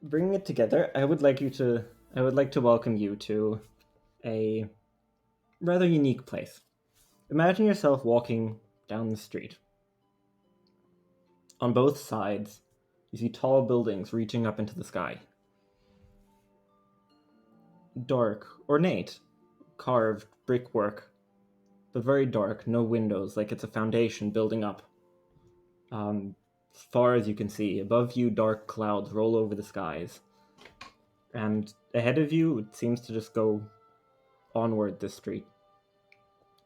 bringing it together, I would like to welcome you to a rather unique place. Imagine yourself walking down the street. On both sides, you see tall buildings reaching up into the sky. Dark, ornate, carved brickwork, but very dark, no windows, like it's a foundation building up. As far as you can see, above you, dark clouds roll over the skies. And ahead of you, it seems to just go onward this street.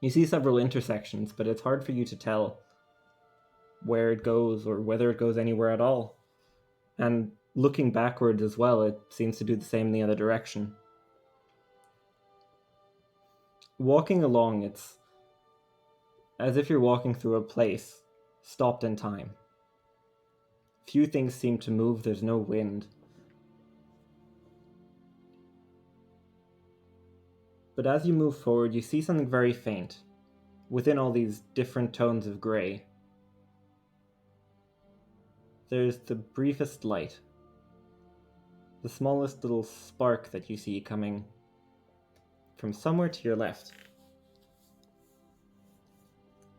You see several intersections, but it's hard for you to tell where it goes or whether it goes anywhere at all. And looking backwards as well, it seems to do the same in the other direction. Walking along, it's as if you're walking through a place stopped in time. Few things seem to move, there's no wind. But as you move forward, you see something very faint within all these different tones of grey. There's the briefest light, the smallest little spark that you see coming from somewhere to your left.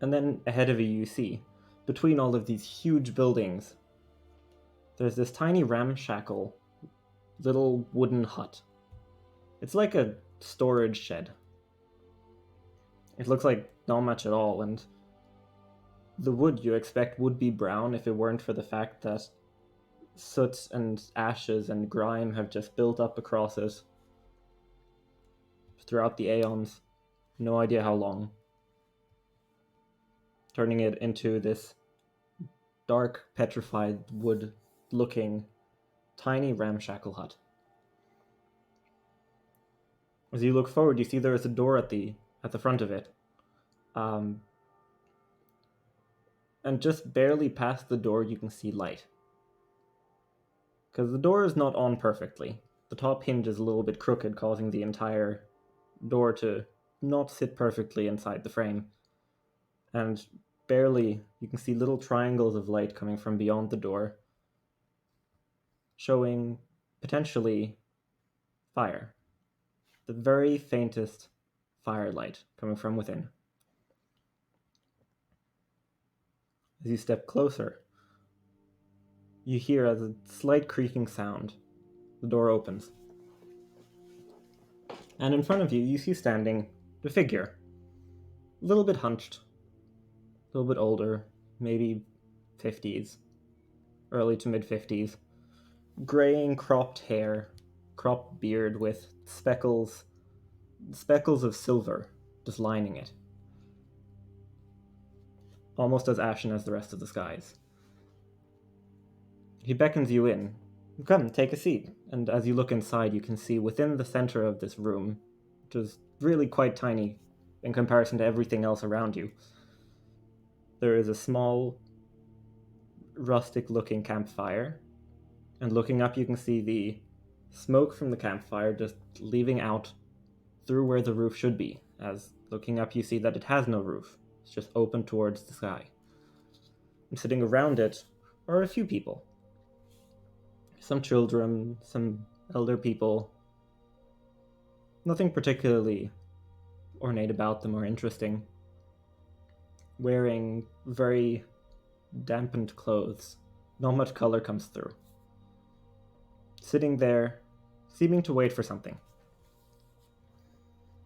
And then ahead of you see, between all of these huge buildings, there's this tiny ramshackle little wooden hut. It's like a storage shed. It looks like not much at all, and the wood you expect would be brown if it weren't for the fact that soot and ashes and grime have just built up across it throughout the aeons. No idea how long. Turning it into this dark, petrified wood looking tiny ramshackle hut. As you look forward, you see there is a door at the front of it. And just barely past the door, you can see light. Because the door is not on perfectly. The top hinge is a little bit crooked, causing the entire door to not sit perfectly inside the frame. And barely, you can see little triangles of light coming from beyond the door, showing potentially fire. The very faintest firelight coming from within. As you step closer, you hear as a slight creaking sound, the door opens. And in front of you, you see standing the figure. A little bit hunched, a little bit older, maybe 50s, early to mid 50s. Graying cropped hair, cropped beard with speckles of silver just lining it. Almost as ashen as the rest of the skies. He beckons you in. Come, take a seat. And as you look inside, you can see within the center of this room, which is really quite tiny in comparison to everything else around you, there is a small, rustic-looking campfire. And looking up, you can see the smoke from the campfire just leaving out through where the roof should be. As looking up, you see that it has no roof. It's just open towards the sky. And sitting around it are a few people. Some children, some elder people. Nothing particularly ornate about them or interesting. Wearing very dampened clothes. Not much color comes through. Sitting there, seeming to wait for something.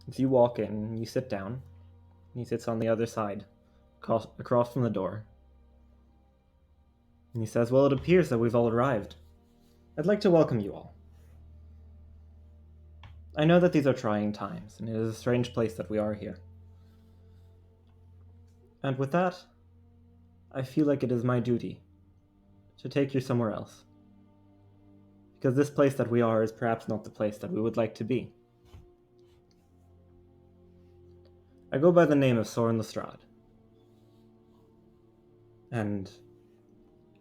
As you walk in, you sit down. He sits on the other side, across from the door. And he says, "Well, it appears that we've all arrived. I'd like to welcome you all. I know that these are trying times, and it is a strange place that we are here. And with that, I feel like it is my duty to take you somewhere else. Because this place that we are is perhaps not the place that we would like to be. I go by the name of Soren Lestrade. And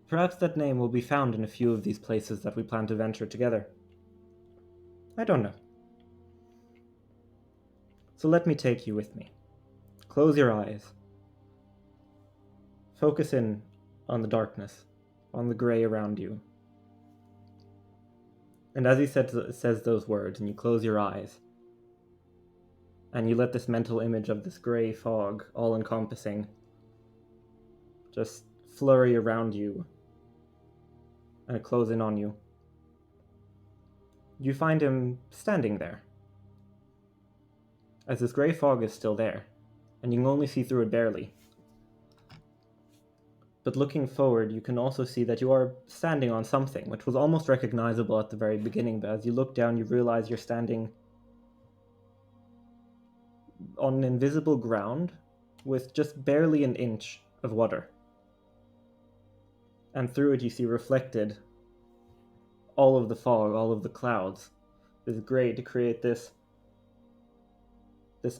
perhaps that name will be found in a few of these places that we plan to venture together. I don't know. So let me take you with me. Close your eyes. Focus in on the darkness, on the gray around you. And as he says those words, and you close your eyes, and you let this mental image of this grey fog, all-encompassing, just flurry around you, and close in on you, you find him standing there. As this grey fog is still there, and you can only see through it barely. But looking forward, you can also see that you are standing on something, which was almost recognizable at the very beginning, but as you look down, you realize you're standing on an invisible ground with just barely an inch of water. And through it, you see reflected all of the fog, all of the clouds, this grey to create this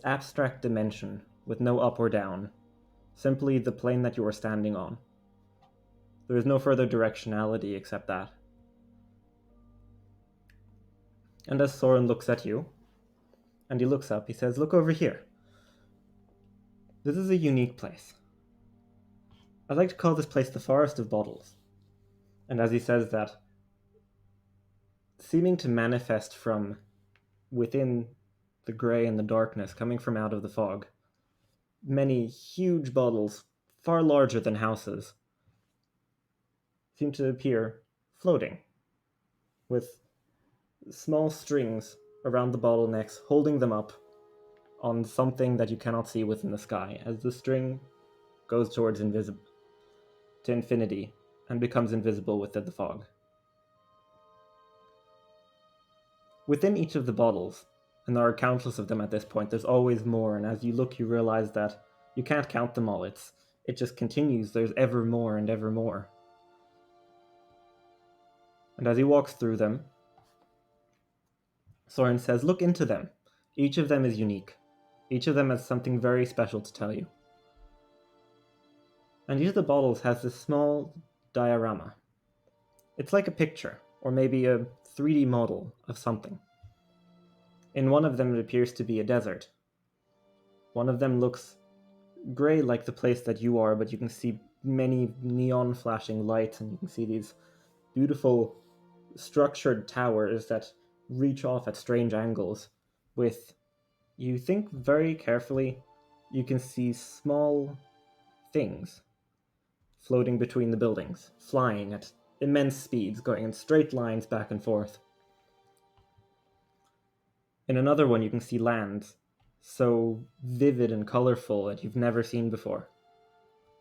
abstract dimension with no up or down, simply the plane that you are standing on. There is no further directionality except that. And as Soren looks at you, and he looks up, he says, "Look over here. This is a unique place. I'd like to call this place the Forest of Bottles." And as he says that, seeming to manifest from within the grey and the darkness coming from out of the fog, many huge bottles, far larger than houses, seem to appear floating, with small strings around the bottlenecks holding them up on something that you cannot see within the sky, as the string goes towards to infinity and becomes invisible within the fog. Within each of the bottles, and there are countless of them at this point, there's always more, and as you look you realize that you can't count them all, it just continues, there's ever more and ever more. And as he walks through them, Soren says, "Look into them. Each of them is unique. Each of them has something very special to tell you." And each of the bottles has this small diorama. It's like a picture, or maybe a 3D model of something. In one of them it appears to be a desert. One of them looks grey like the place that you are, but you can see many neon flashing lights, and you can see these beautiful structured towers that reach off at strange angles with, you think very carefully, you can see small things floating between the buildings, flying at immense speeds, going in straight lines back and forth. In another one you can see lands so vivid and colorful that you've never seen before.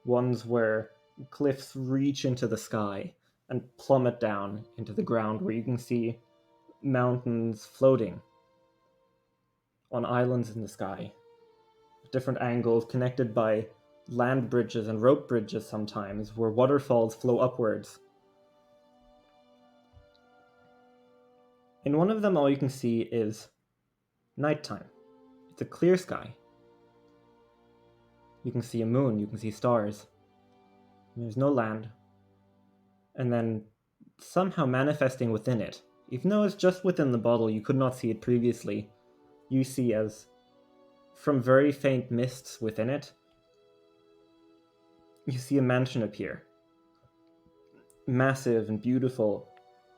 Ones where cliffs reach into the sky and plummet down into the ground, where you can see mountains floating on islands in the sky, at different angles, connected by land bridges and rope bridges sometimes, where waterfalls flow upwards. In one of them, all you can see is nighttime. It's a clear sky. You can see a moon, you can see stars. There's no land. And then, somehow manifesting within it, even though it's just within the bottle, you could not see it previously, you see as, from very faint mists within it, you see a mansion appear. Massive and beautiful,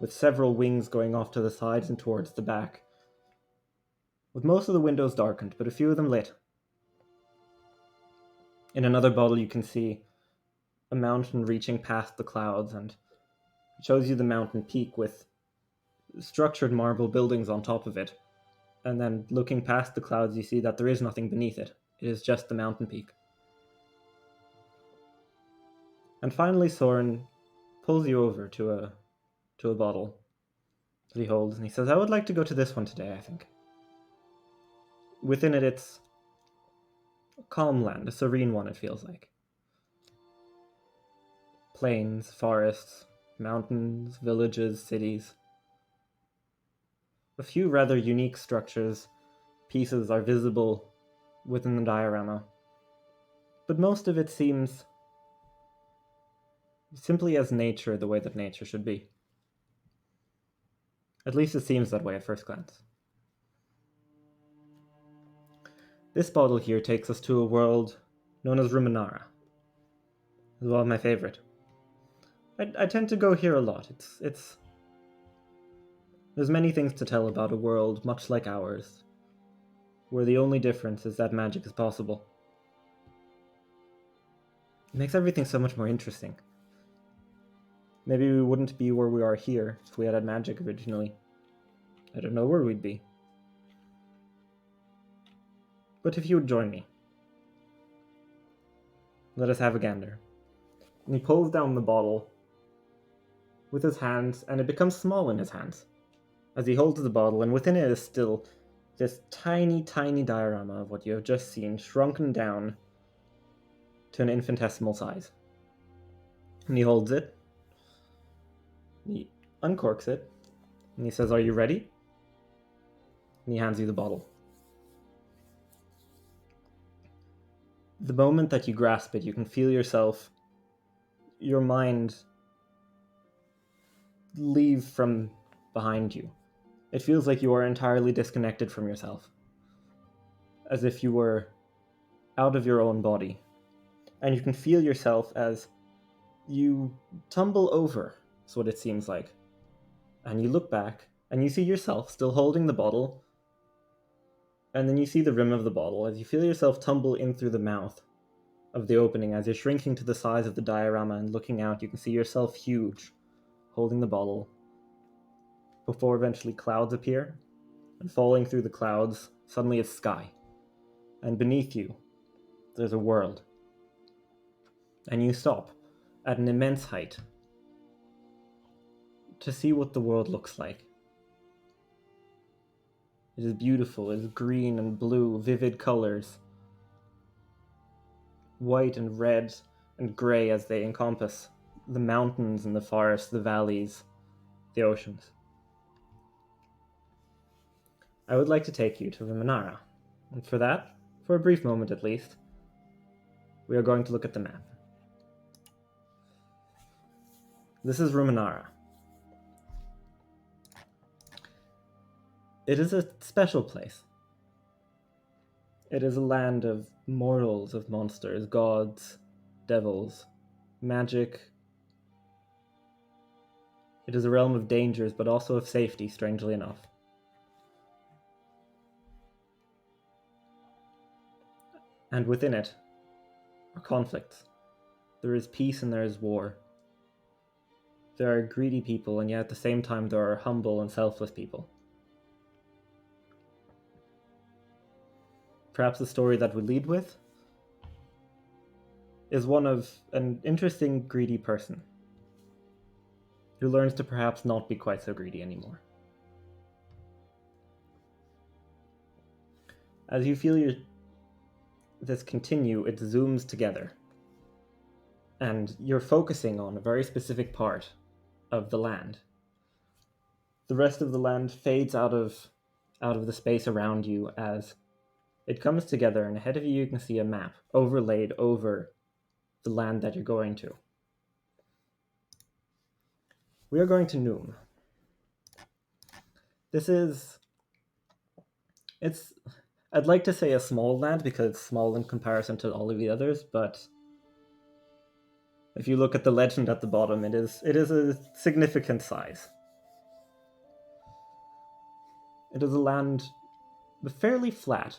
with several wings going off to the sides and towards the back, with most of the windows darkened, but a few of them lit. In another bottle you can see a mountain reaching past the clouds, and it shows you the mountain peak with structured marble buildings on top of it. And then looking past the clouds you see that there is nothing beneath it. It is just the mountain peak. And finally Soren pulls you over to a bottle that he holds, and he says, "I would like to go to this one today, I think." Within it, it's a calm land, a serene one, it feels like. Plains, forests, mountains, villages, cities. A few rather unique structures, pieces are visible within the diorama, but most of it seems simply as nature, the way that nature should be. At least it seems that way at first glance. This bottle here takes us to a world known as Ruminara. It's one of my favorite. I tend to go here a lot. It's There's many things to tell about a world much like ours, where the only difference is that magic is possible. It makes everything so much more interesting. Maybe we wouldn't be where we are here if we had magic originally. I don't know where we'd be. But if you would join me, let us have a gander. And he pulls down the bottle with his hands, and it becomes small in his hands as he holds the bottle, and within it is still this tiny, tiny diorama of what you have just seen, shrunken down to an infinitesimal size. And he holds it, he uncorks it, and he says, "Are you ready?" And he hands you the bottle. The moment that you grasp it, you can feel yourself, your mind, leave from behind you. It feels like you are entirely disconnected from yourself, as if you were out of your own body. And you can feel yourself as you tumble over, is what it seems like. And you look back, and you see yourself still holding the bottle, and then you see the rim of the bottle as you feel yourself tumble in through the mouth of the opening. As you're shrinking to the size of the diorama and looking out, you can see yourself huge, holding the bottle, before eventually clouds appear, and falling through the clouds, suddenly it's sky. And beneath you, there's a world. And you stop at an immense height to see what the world looks like. It is beautiful, it is green and blue, vivid colors, white and red and grey as they encompass the mountains and the forests, the valleys, the oceans. I would like to take you to Ruminara, and for that, for a brief moment at least, we are going to look at the map. This is Ruminara. It is a special place. It is a land of mortals, of monsters, gods, devils, magic. It is a realm of dangers, but also of safety, strangely enough. And within it are conflicts. There is peace and there is war. There are greedy people, and yet at the same time there are humble and selfless people. Perhaps the story that we lead with is one of an interesting greedy person who learns to perhaps not be quite so greedy anymore. As you feel this continue, it zooms together, and you're focusing on a very specific part of the land. The rest of the land fades out of the space around you as it comes together, and ahead of you can see a map overlaid over the land that you're going to. We are going to Numh. I'd like to say a small land because it's small in comparison to all of the others, but if you look at the legend at the bottom, it is a significant size. It is a land fairly flat.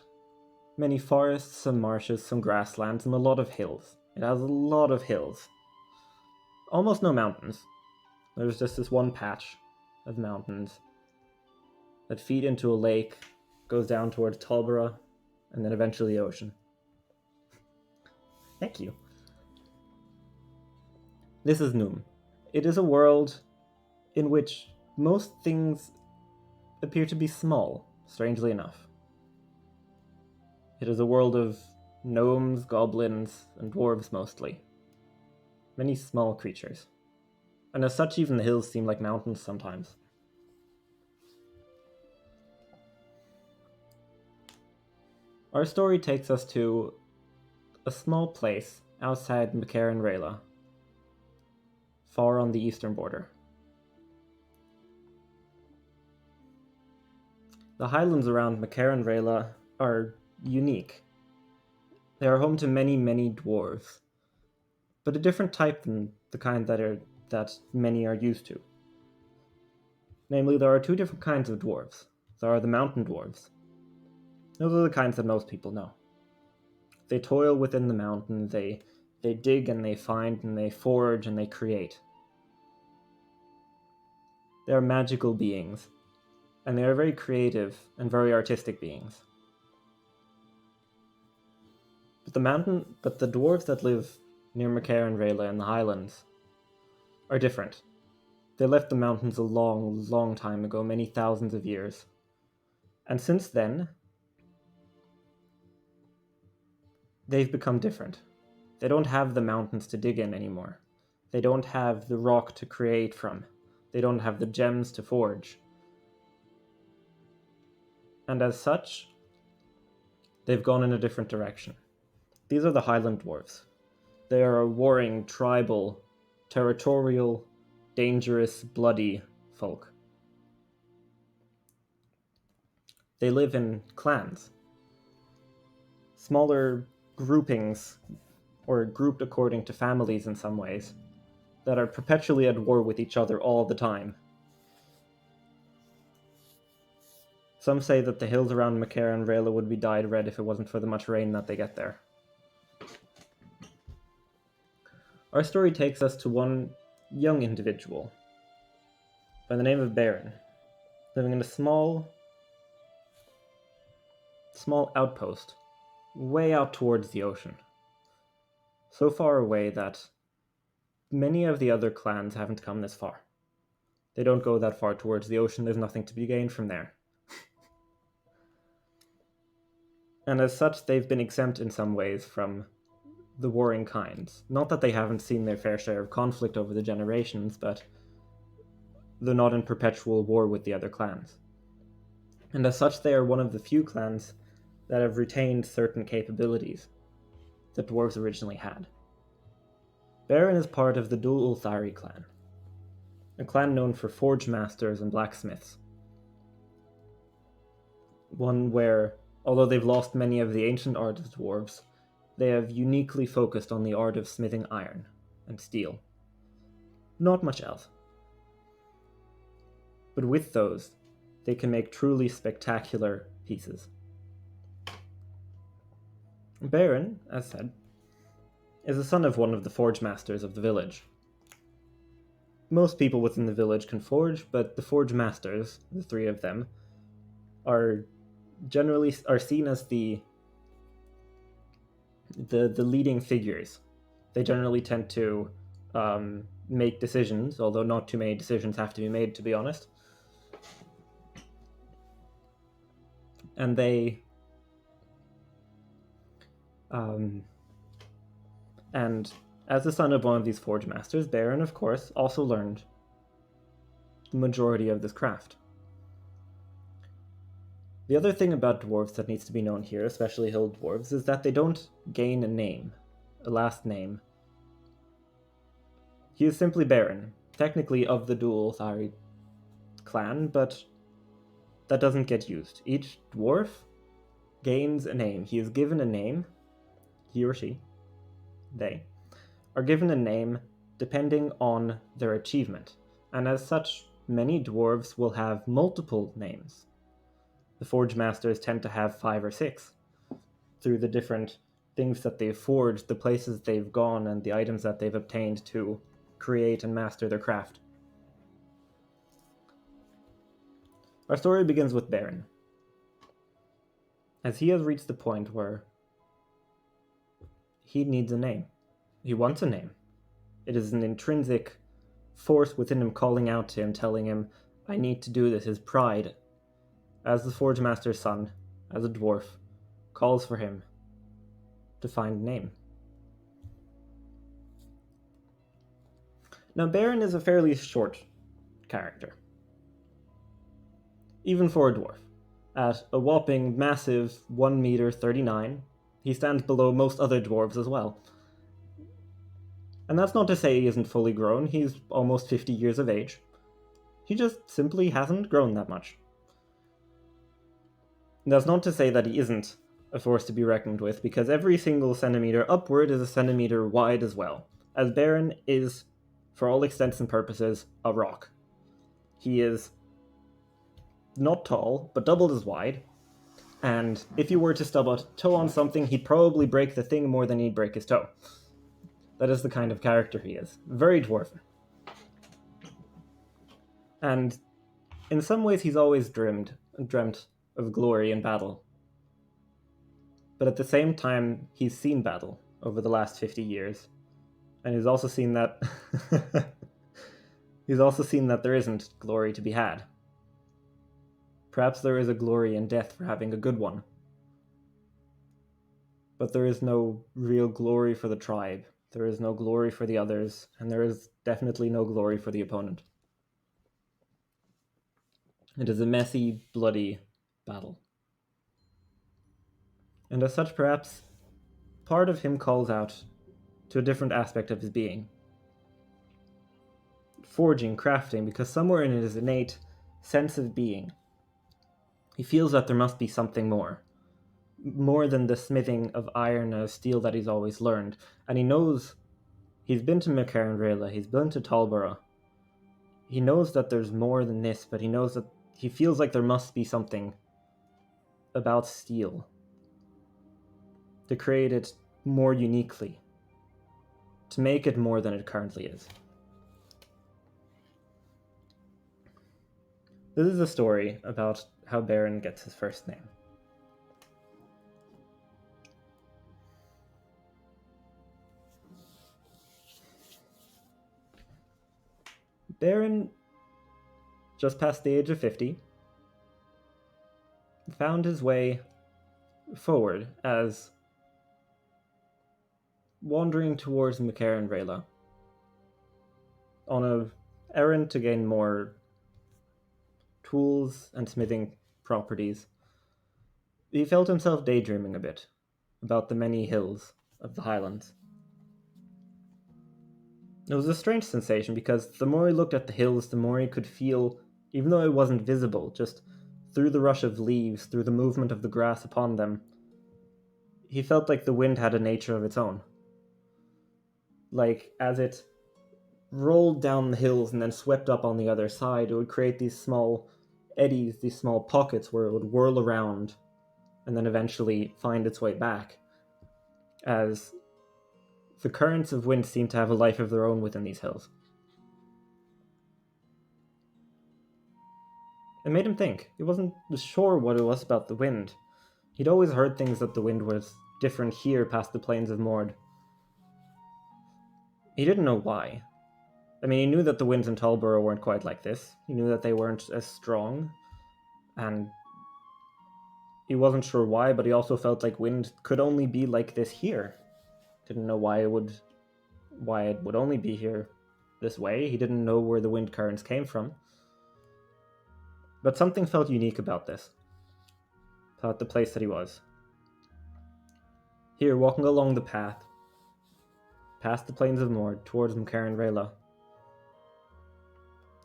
Many forests, some marshes, some grasslands, and a lot of hills. It has a lot of hills. Almost no mountains. There's just this one patch of mountains that feed into a lake, goes down towards Talbara, and then eventually the ocean. Thank you. This is Numh. It is a world in which most things appear to be small, strangely enough. It is a world of gnomes, goblins, and dwarves mostly. Many small creatures. And as such, even the hills seem like mountains sometimes. Our story takes us to a small place outside Baeran, far on the eastern border. The highlands around Baeran are unique. They are home to many, many dwarves, but a different type than the kind that many are used to. Namely, there are two different kinds of dwarves. There are the mountain dwarves. Those are the kinds that most people know. They toil within the mountain, they dig and they find and they forge and they create. They are magical beings, and they are very creative and very artistic beings. But the dwarves that live near Baeran in the highlands are different. They left the mountains a long, long time ago, many thousands of years. And since then, they've become different. They don't have the mountains to dig in anymore. They don't have the rock to create from. They don't have the gems to forge. And as such, they've gone in a different direction. These are the Highland Dwarves. They are a warring, tribal, territorial, dangerous, bloody folk. They live in clans. Smaller groupings, or grouped according to families in some ways, that are perpetually at war with each other all the time. Some say that the hills around Baeran would be dyed red if it wasn't for the much rain that they get there. Our story takes us to one young individual by the name of Baeran, living in a small outpost way out towards the ocean. So far away that many of the other clans haven't come this far. They don't go that far towards the ocean, there's nothing to be gained from there. And as such, they've been exempt in some ways from the warring kinds. Not that they haven't seen their fair share of conflict over the generations, but they're not in perpetual war with the other clans. And as such, they are one of the few clans that have retained certain capabilities that dwarves originally had. Baeran is part of the Dul Ulthari clan, a clan known for forge masters and blacksmiths. One where, although they've lost many of the ancient art of dwarves, they have uniquely focused on the art of smithing iron and steel. Not much else. But with those, they can make truly spectacular pieces. Baeran, as said, is the son of one of the forge masters of the village. Most people within the village can forge, but the forge masters, the three of them, are seen as the leading figures. They generally tend to make decisions, although not too many decisions have to be made, to be honest. And they and as the son of one of these forge masters, Baeran, of course, also learned the majority of this craft. The other thing about dwarves that needs to be known here, especially hill dwarves, is that they don't gain a name, a last name. He is simply Baeran, technically of the Dul Ulthari clan, but that doesn't get used. Each dwarf gains a name. He is given a name, he or she, they, are given a name depending on their achievement, and as such, many dwarves will have multiple names. The forge masters tend to have 5 or 6, through the different things that they've forged, the places they've gone, and the items that they've obtained to create and master their craft. Our story begins with Baeran, as he has reached the point where he needs a name. He wants a name. It is an intrinsic force within him calling out to him, telling him, I need to do this. His pride, as the Forge Master's son, as a dwarf, calls for him to find a name. Now, Baeran is a fairly short character, even for a dwarf. At a whopping massive 1 meter 39, he stands below most other dwarves as well. And that's not to say he isn't fully grown, he's almost 50 years of age. He just simply hasn't grown that much. And that's not to say that he isn't a force to be reckoned with, because every single centimeter upward is a centimeter wide as well, as Baeran is, for all extents and purposes, a rock. He is not tall, but doubled as wide. And if you were to stub a toe on something, he'd probably break the thing more than he'd break his toe. That is the kind of character he is. Very dwarven. And in some ways, he's always dreamt of glory in battle. But at the same time, he's seen battle over the last 50 years. And he's also seen that there isn't glory to be had. Perhaps there is a glory in death for having a good one. But there is no real glory for the tribe. There is no glory for the others, and there is definitely no glory for the opponent. It is a messy, bloody battle. And as such, perhaps part of him calls out to a different aspect of his being. Forging, crafting, because somewhere in his innate sense of being, he feels that there must be something more than the smithing of iron and steel that he's always learned. And he knows, he's been to Macarenrela, he's been to Talborough. He knows that there's more than this, but he knows that he feels like there must be something about steel to create it more uniquely, to make it more than it currently is. This is a story about how Baeran gets his first name. Baeran, just past the age of 50, found his way forward as wandering towards Macarenrela on an errand to gain more tools and smithing properties. He felt himself daydreaming a bit about the many hills of the Highlands. It was a strange sensation because the more he looked at the hills, the more he could feel, even though it wasn't visible, just through the rush of leaves, through the movement of the grass upon them, he felt like the wind had a nature of its own. Like, as it rolled down the hills and then swept up on the other side, it would create these small eddies, these small pockets where it would whirl around and then eventually find its way back, as the currents of wind seemed to have a life of their own within these hills. It made him think. He wasn't sure what it was about the wind. He'd always heard things that the wind was different here past the plains of Mord. He didn't know why. I mean, he knew that the winds in Talborough weren't quite like this. He knew that they weren't as strong, and he wasn't sure why, but he also felt like wind could only be like this here. Didn't know why it would only be here this way. He didn't know where the wind currents came from. But something felt unique about this. About the place that he was. Here, walking along the path, past the plains of Mord, towards Macarenrela,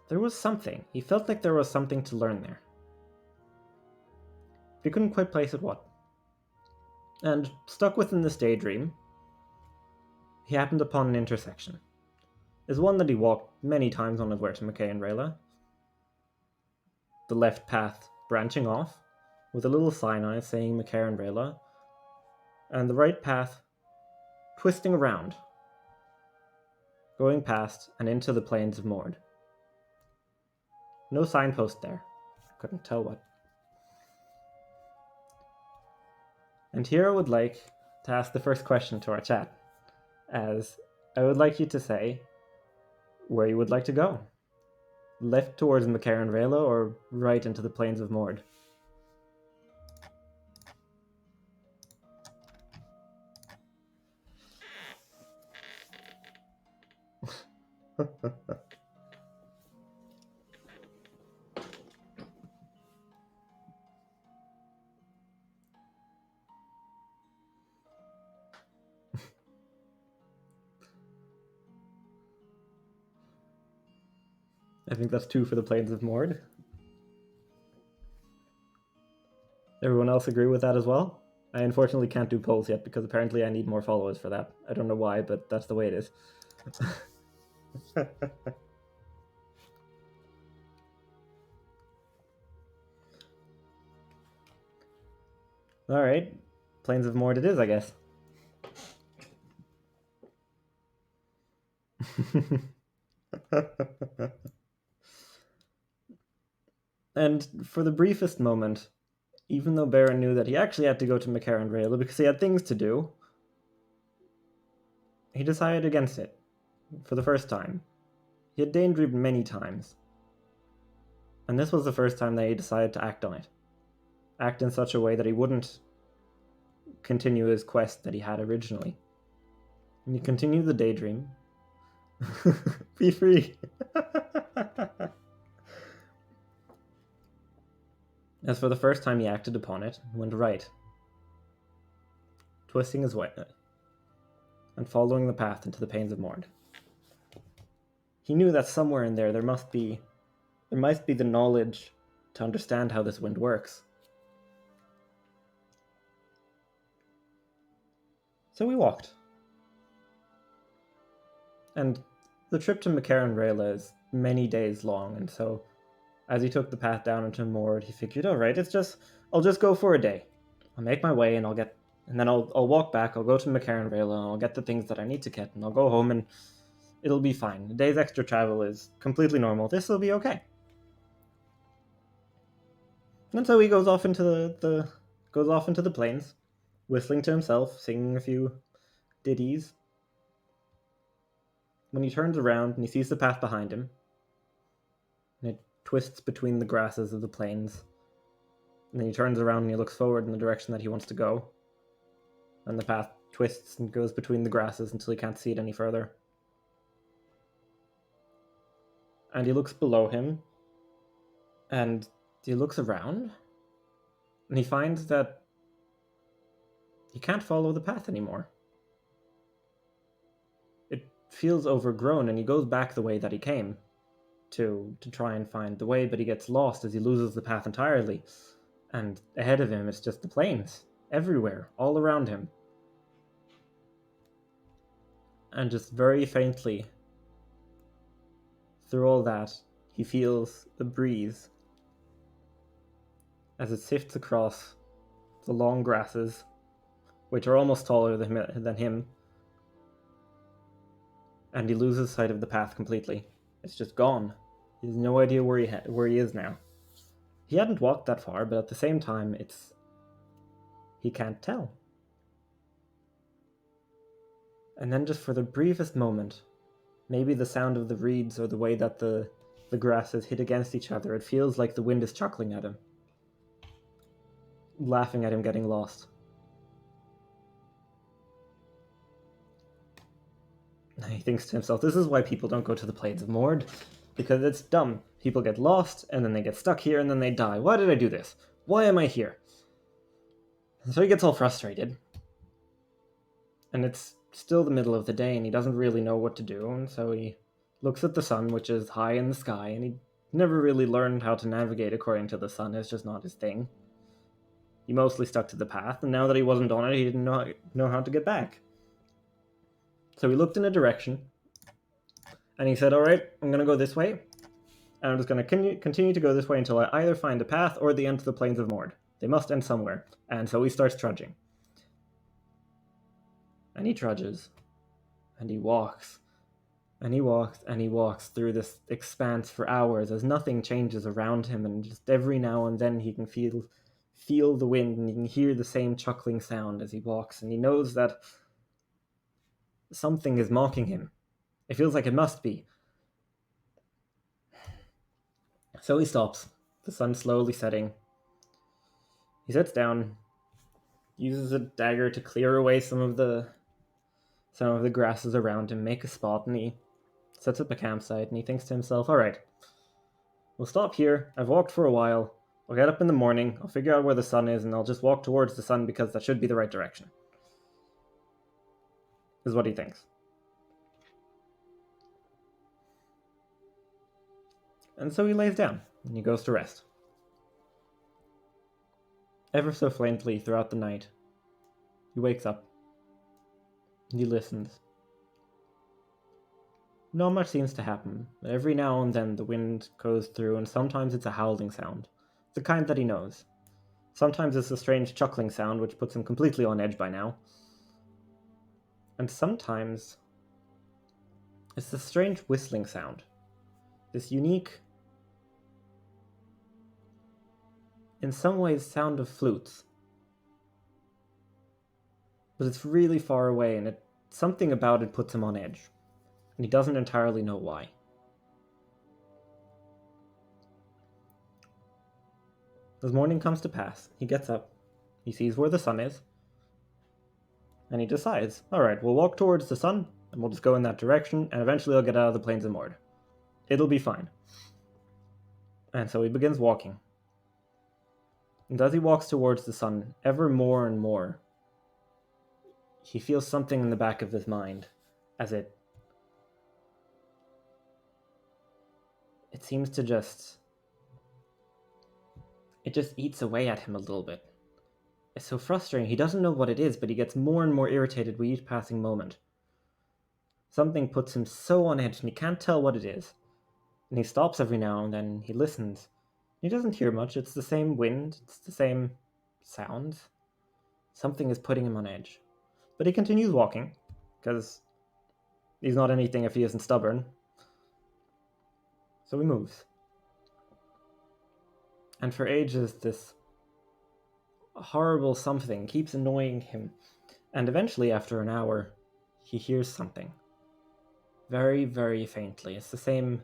there was something. He felt like there was something to learn there. But he couldn't quite place it what. And stuck within this daydream, he happened upon an intersection. It's one that he walked many times on his way to Macarenrela. The left path branching off, with a little sign on it saying Macarenrela, and the right path twisting around, going past and into the plains of Mord. No signpost there. Couldn't tell what. And here I would like to ask the first question to our chat, as I would like you to say where you would like to go. Left towards Macarenrela or right into the plains of Mord? I think that's 2 for the plains of Mord. Everyone else agree with that as well? I unfortunately can't do polls yet because apparently I need more followers for that. I don't know why, but that's the way it is. Alright. Plains of Mord it is, I guess. And for the briefest moment, even though Baeran knew that he actually had to go to Rayla because he had things to do, he decided against it. For the first time. He had daydreamed many times. And this was the first time that he decided to act on it. Act in such a way that he wouldn't continue his quest that he had originally. And he continued the daydream. Be free! As for the first time he acted upon it, he went right, twisting his way and following the path into the Plains of Mord. He knew that somewhere in there might be the knowledge to understand how this wind works. So we walked. And the trip to Rayla is many days long, and so as he took the path down into Mord, he figured, alright, I'll just go for a day. I'll make my way and then I'll walk back, I'll go to Rayla and I'll get the things that I need to get, and I'll go home and it'll be fine. A day's extra travel is completely normal. This will be okay. And so he goes off into the plains, whistling to himself, singing a few ditties. When he turns around and he sees the path behind him, and it twists between the grasses of the plains, and then he turns around and he looks forward in the direction that he wants to go, and the path twists and goes between the grasses until he can't see it any further. And he looks below him, and he looks around, and he finds that he can't follow the path anymore. It feels overgrown, and he goes back the way that he came to try and find the way, but he gets lost as he loses the path entirely. And ahead of him, it's just the plains, everywhere, all around him. And just very faintly, through all that, he feels the breeze as it sifts across the long grasses, which are almost taller than him, and he loses sight of the path completely. It's just gone. He has no idea where he is now. He hadn't walked that far, but at the same time, he can't tell. And then just for the briefest moment, maybe the sound of the reeds or the way that the grasses hit against each other, it feels like the wind is chuckling at him, laughing at him getting lost. He thinks to himself, this is why people don't go to the Plains of Mord, because it's dumb. People get lost, and then they get stuck here, and then they die. Why did I do this? Why am I here? And so he gets all frustrated. And it's still the middle of the day, and he doesn't really know what to do, and so he looks at the sun, which is high in the sky, and he never really learned how to navigate according to the sun. It's just not his thing. He mostly stuck to the path, and now that he wasn't on it, he didn't know how to get back. So he looked in a direction, and he said, alright, I'm going to go this way, and I'm just going to continue to go this way until I either find a path or the end of the Plains of Mord. They must end somewhere. And so he starts trudging. And he trudges, and he walks, and he walks, and he walks through this expanse for hours as nothing changes around him, and just every now and then he can feel the wind, and he can hear the same chuckling sound as he walks, and he knows that something is mocking him. It feels like it must be. So he stops, the sun slowly setting. He sits down, uses a dagger to clear away some of the grasses around him, make a spot, and he sets up a campsite, and he thinks to himself, alright, we'll stop here. I've walked for a while. I'll get up in the morning, I'll figure out where the sun is, and I'll just walk towards the sun because that should be the right direction. Is what he thinks. And so he lays down, and he goes to rest. Ever so faintly throughout the night, he wakes up, and he listens. Not much seems to happen, but every now and then the wind goes through, and sometimes it's a howling sound, the kind that he knows. Sometimes it's a strange chuckling sound, which puts him completely on edge by now. And sometimes it's this strange whistling sound. This unique, in some ways, sound of flutes. But it's really far away, and something about it puts him on edge. And he doesn't entirely know why. As morning comes to pass, he gets up, he sees where the sun is, and he decides, alright, we'll walk towards the sun, and we'll just go in that direction, and eventually I'll get out of the plains of Mord. It'll be fine. And so he begins walking. And as he walks towards the sun, ever more and more, he feels something in the back of his mind, as it seems to just eats away at him a little bit. It's so frustrating. He doesn't know what it is, but he gets more and more irritated with each passing moment. Something puts him so on edge, and he can't tell what it is. And he stops every now and then, he listens. He doesn't hear much, it's the same wind, it's the same sounds. Something is putting him on edge. But he continues walking, because he's not anything if he isn't stubborn. So he moves. And for ages, this horrible something keeps annoying him. And eventually, after an hour, he hears something. Very, very faintly. It's the same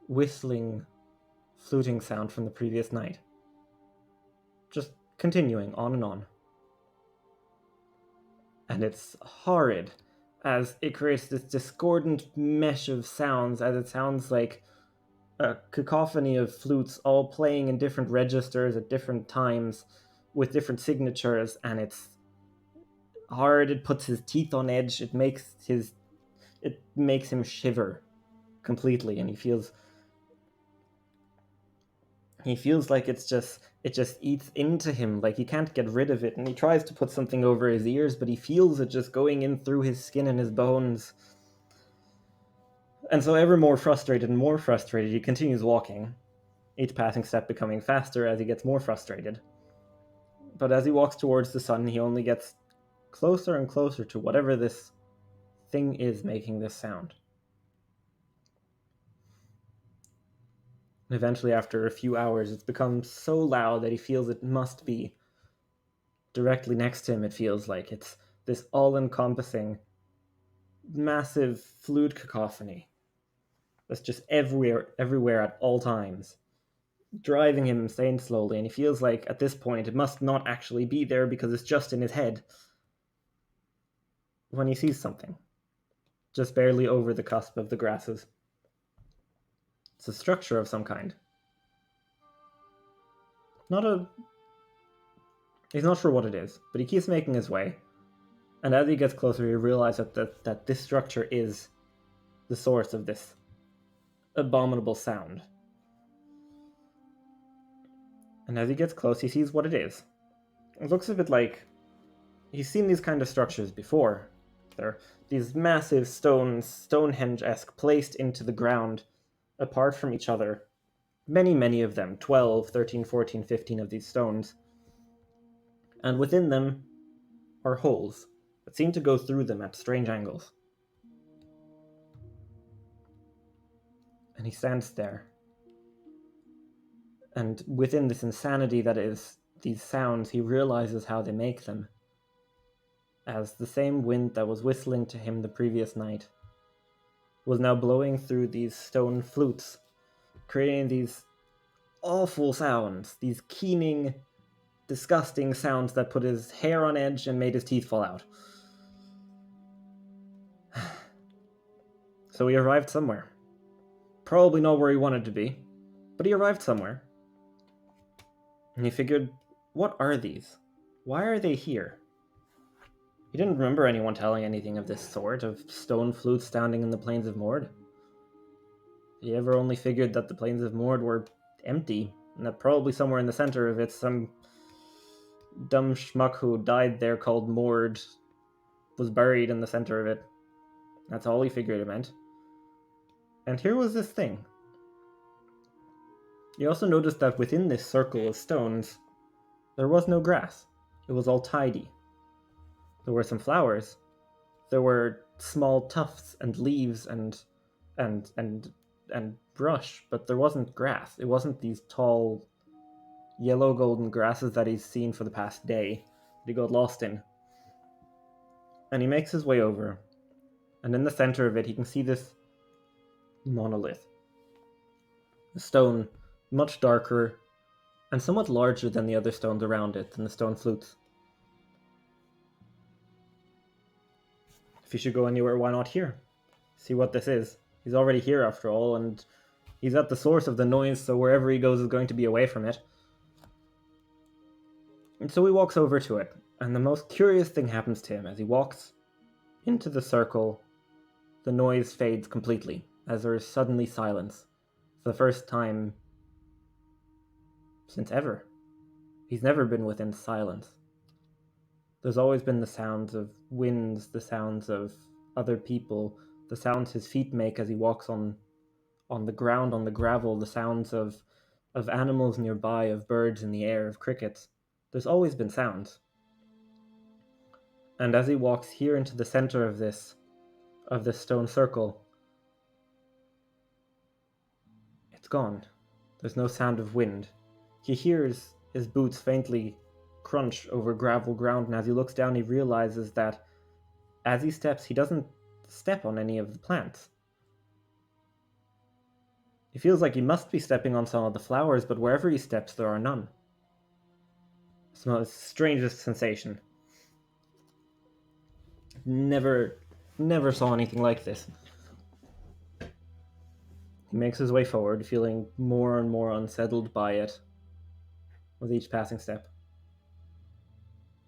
whistling, fluting sound from the previous night. Just continuing on and on. And it's horrid, as it creates this discordant mesh of sounds, as it sounds like a cacophony of flutes all playing in different registers at different times with different signatures, and it's hard. It puts his teeth on edge. It makes him shiver completely, and he feels like it just eats into him, like he can't get rid of it, and he tries to put something over his ears, but he feels it just going in through his skin and his bones. And so ever more frustrated, he continues walking, each passing step becoming faster as he gets more frustrated. But as he walks towards the sun, he only gets closer and closer to whatever this thing is making this sound. And eventually, after a few hours, it's become so loud that he feels it must be directly next to him. It feels like it's this all-encompassing, massive flute cacophony that's just everywhere at all times, driving him insane slowly, and he feels like at this point it must not actually be there because it's just in his head, when he sees something, just barely over the cusp of the grasses. It's a structure of some kind. He's not sure what it is, but he keeps making his way, and as he gets closer he realizes that this structure is the source of this abominable sound. And as he gets close, he sees what it is. It looks a bit like he's seen these kind of structures before. They're these massive stones, Stonehenge-esque, placed into the ground, apart from each other. Many, many of them, 12, 13, 14, 15 of these stones. And within them are holes that seem to go through them at strange angles. And he stands there. And within this insanity that is these sounds, he realizes how they make them. As the same wind that was whistling to him the previous night was now blowing through these stone flutes, creating these awful sounds, these keening, disgusting sounds that put his hair on edge and made his teeth fall out. So he arrived somewhere. Probably not where he wanted to be, but he arrived somewhere. And he figured, what are these? Why are they here? He didn't remember anyone telling anything of this sort, of stone flutes standing in the plains of Mord. He ever only figured that the plains of Mord were empty, and that probably somewhere in the center of it, some dumb schmuck who died there called Mord was buried in the center of it. That's all he figured it meant. And here was this thing. He also noticed that within this circle of stones, There was no grass. It was all tidy. There were some flowers. There were small tufts and leaves and and and brush, but there wasn't grass. It wasn't these tall yellow golden grasses that he's seen for the past day that he got lost in. And he makes his way over, and in the center of it he can see this monolith. A stone much darker and somewhat larger than the other stones around it, than the stone flutes. If you should go anywhere, why not here? See what this is. He's already here after all, and he's at the source of the noise, so wherever he goes is going to be away from it. And so he walks over to it, and the most curious thing happens to him. As he walks into the circle, the noise fades completely, as there is suddenly silence. For the first time since ever. He's never been within silence. There's always been the sounds of winds, the sounds of other people, the sounds his feet make as he walks on the ground, on the gravel, the sounds of animals nearby, of birds in the air, of crickets. There's always been sounds. And as he walks here into the center of this stone circle, it's gone. There's no sound of wind. He hears his boots faintly crunch over gravel ground, and as he looks down, he realizes that as he steps, he doesn't step on any of the plants. He feels like he must be stepping on some of the flowers, but wherever he steps, there are none. It's the strangest sensation. Never saw anything like this. He makes his way forward, feeling more and more unsettled by it with each passing step.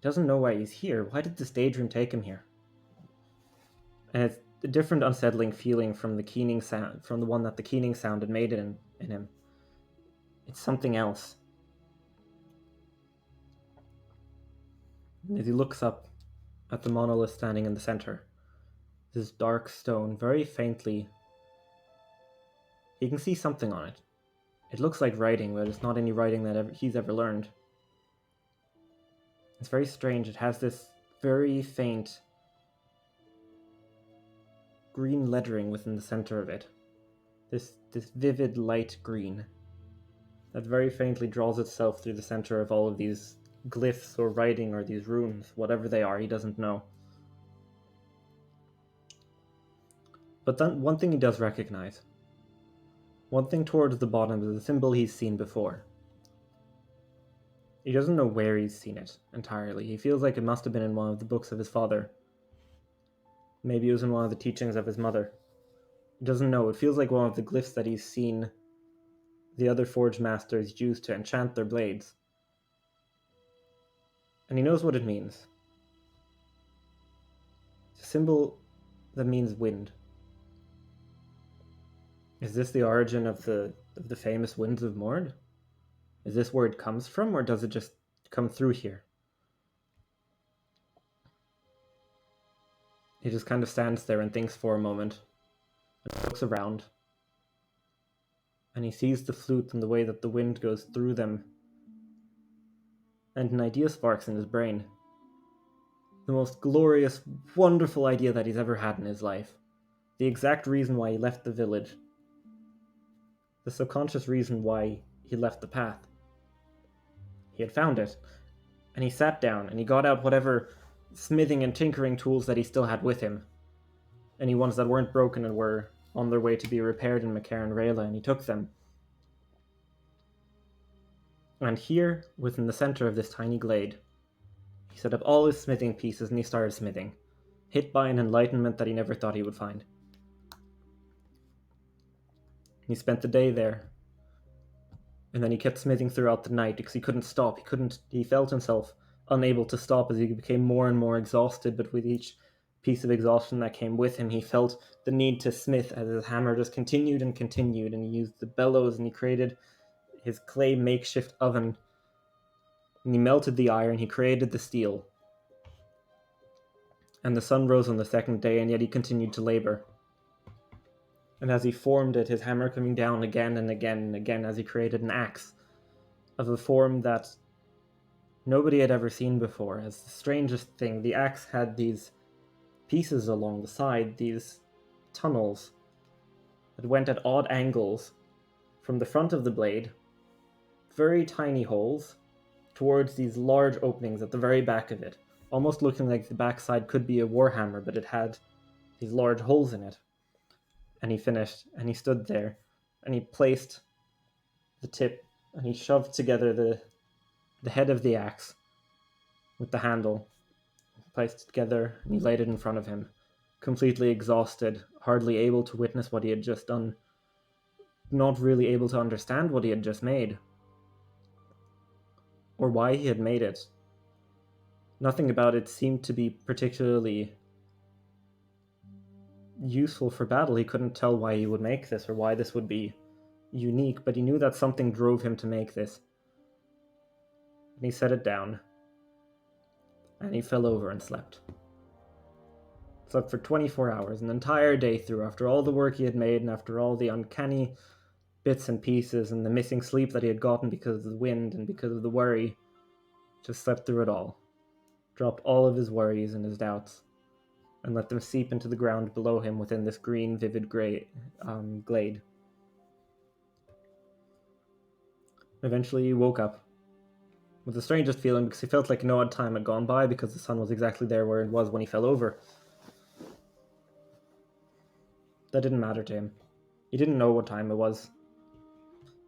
He doesn't know why he's here. Why did this daydream take him here? And it's a different unsettling feeling from the keening sound, from the one that the keening sound had made in him. It's something else. And as he looks up at the monolith standing in the center, this dark stone, very faintly, he can see something on it. It looks like writing, but it's not any writing that he's ever learned. It's very strange. It has this very faint green lettering within the center of it. This vivid light green that very faintly draws itself through the center of all of these glyphs or writing or these runes, whatever they are, he doesn't know. But then one thing he does recognize. One thing towards the bottom is a symbol he's seen before. He doesn't know where he's seen it entirely. He feels like it must have been in one of the books of his father. Maybe it was in one of the teachings of his mother. He doesn't know. It feels like one of the glyphs that he's seen the other forge masters use to enchant their blades. And he knows what it means. It's a symbol that means wind. Is this the origin of the famous winds of Mord? Is this where it comes from, or does it just come through here? He just kind of stands there and thinks for a moment, and looks around, and he sees the flute and the way that the wind goes through them, and an idea sparks in his brain. The most glorious, wonderful idea that he's ever had in his life. The exact reason why he left the village. The subconscious reason why he left the path. He had found it, and he sat down and he got out whatever smithing and tinkering tools that he still had with him. Any ones that weren't broken and were on their way to be repaired in McCarran Rayla, and he took them. And here, within the center of this tiny glade, he set up all his smithing pieces and he started smithing, hit by an enlightenment that he never thought he would find. He spent the day there, and then he kept smithing throughout the night because he couldn't stop. He felt himself unable to stop as he became more and more exhausted, but with each piece of exhaustion that came with him, he felt the need to smith as his hammer just continued, and he used the bellows and he created his clay makeshift oven, and he melted the iron, he created the steel. And the sun rose on the second day, and yet he continued to labor. And as he formed it, his hammer coming down again and again and again, as he created an axe of a form that nobody had ever seen before. As the strangest thing, the axe had these pieces along the side, these tunnels that went at odd angles from the front of the blade, very tiny holes, towards these large openings at the very back of it, almost looking like the backside could be a warhammer, but it had these large holes in it. And he finished, and he stood there, and he placed the tip, and he shoved together the head of the axe with the handle, placed it together, and he laid it in front of him, completely exhausted, hardly able to witness what he had just done, not really able to understand what he had just made, or why he had made it. Nothing about it seemed to be particularly useful for battle. He couldn't tell why he would make this or why this would be unique, but he knew that something drove him to make this. And he set it down, and he fell over and slept. Slept for 24 hours, an entire day through, after all the work he had made and after all the uncanny bits and pieces and the missing sleep that he had gotten because of the wind and because of the worry. Just slept through it all. Dropped all of his worries and his doubts, and let them seep into the ground below him within this green, vivid glade. Eventually he woke up with the strangest feeling, because he felt like no odd time had gone by, because the sun was exactly there where it was when he fell over. That didn't matter to him. He didn't know what time it was.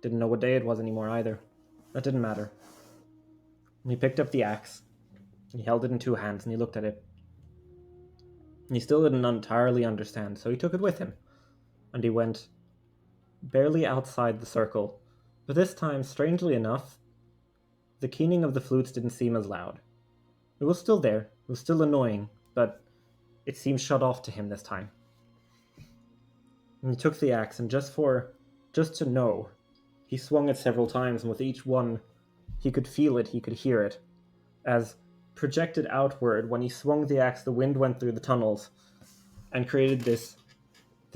Didn't know what day it was anymore either. That didn't matter. And he picked up the axe, and he held it in two hands, and he looked at it. And he still didn't entirely understand, so he took it with him. And he went barely outside the circle. But this time, strangely enough, the keening of the flutes didn't seem as loud. It was still there, it was still annoying, but it seemed shut off to him this time. And he took the axe, and just to know, he swung it several times, and with each one, he could feel it, he could hear it. As projected outward, when he swung the axe, the wind went through the tunnels and created this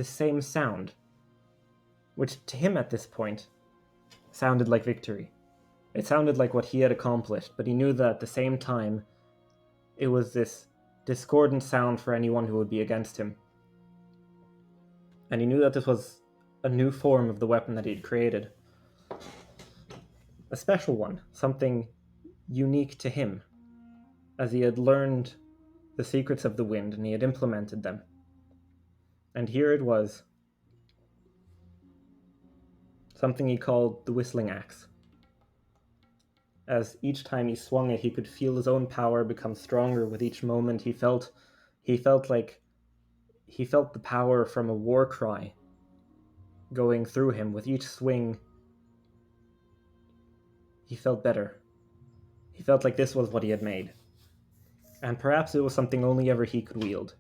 same sound, which to him at this point sounded like victory. It sounded like what he had accomplished, but he knew that at the same time, it was this discordant sound for anyone who would be against him. And he knew that this was a new form of the weapon that he had created. A special one, something unique to him, as he had learned the secrets of the wind and he had implemented them. And here it was, something he called the whistling axe. As each time he swung it, he could feel his own power become stronger with each moment. He felt the power from a war cry going through him. With each swing, he felt better. He felt like this was what he had made. And perhaps it was something only ever he could wield.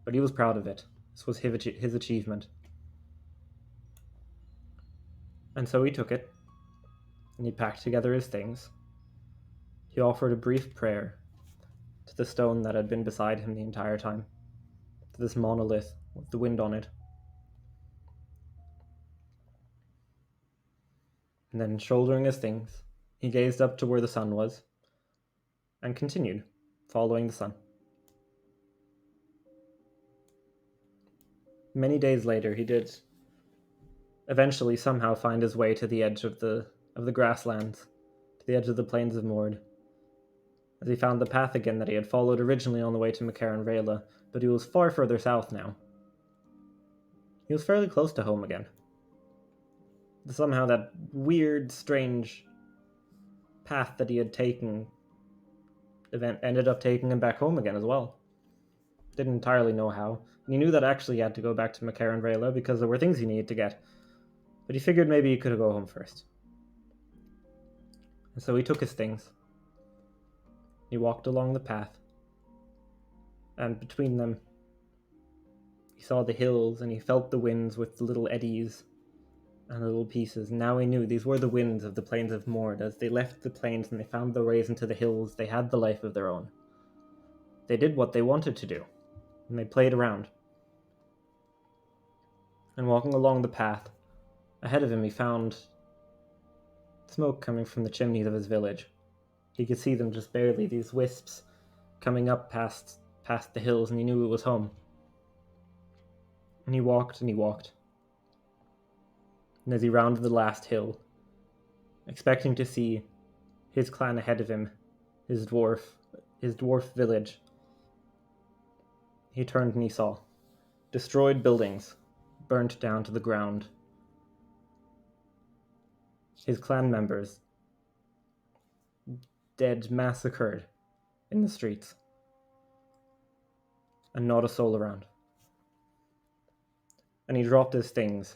But he was proud of it. This was his achievement. And so he took it, and he packed together his things. He offered a brief prayer to the stone that had been beside him the entire time, to this monolith with the wind on it. And then, shouldering his things, he gazed up to where the sun was, and continued, following the sun. Many days later, he did eventually somehow find his way to the edge of the grasslands, to the edge of the plains of Mord, as he found the path again that he had followed originally on the way to Macaran Vela, but he was far further south now. He was fairly close to home again. Somehow that weird, strange path that he had taken ended up taking him back home again as well. Didn't entirely know how. And he knew that actually he had to go back to Macaran Vela because there were things he needed to get. But he figured maybe he could go home first. And so he took his things. He walked along the path. And between them, he saw the hills and he felt the winds with the little eddies and the little pieces. And now he knew these were the winds of the plains of Mord. As they left the plains and they found their ways into the hills, they had the life of their own. They did what they wanted to do. And they played around. And walking along the path, ahead of him he found smoke coming from the chimneys of his village. He could see them just barely, these wisps coming up past the hills, and he knew it was home. And he walked and he walked. And as he rounded the last hill, expecting to see his clan ahead of him, his dwarf village, he turned and he saw destroyed buildings, burnt down to the ground. His clan members dead, massacred in the streets, and not a soul around. And he dropped his things,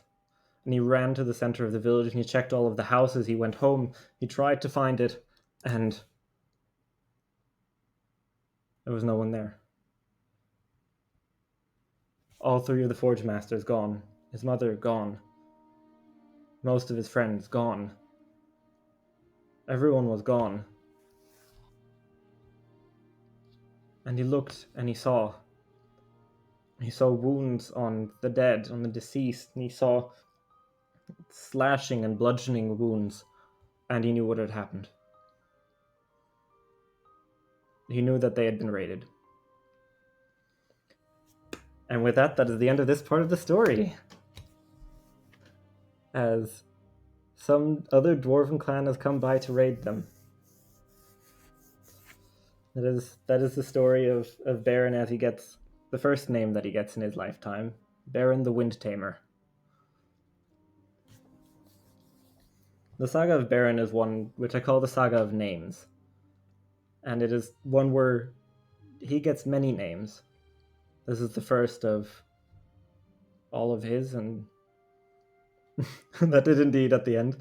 and he ran to the center of the village, and he checked all of the houses. He went home, he tried to find it, and there was no one there. All three of the forge masters gone, his mother gone, most of his friends gone. Everyone was gone. And he looked and he saw wounds on the dead, on the deceased, and he saw slashing and bludgeoning wounds, and he knew what had happened. He knew that they had been raided. And with that is the end of this part of the story. As some other dwarven clan has come by to raid them. That is the story of Baeran as he gets the first name that he gets in his lifetime, Baeran the Wind Tamer. The Saga of Baeran is one which I call the Saga of Names. And it is one where he gets many names. This is the first of all of his, and that did indeed at the end.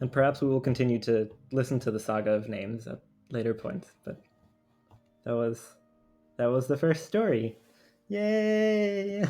And perhaps we will continue to listen to the Saga of Names at later points, but that was the first story. Yay!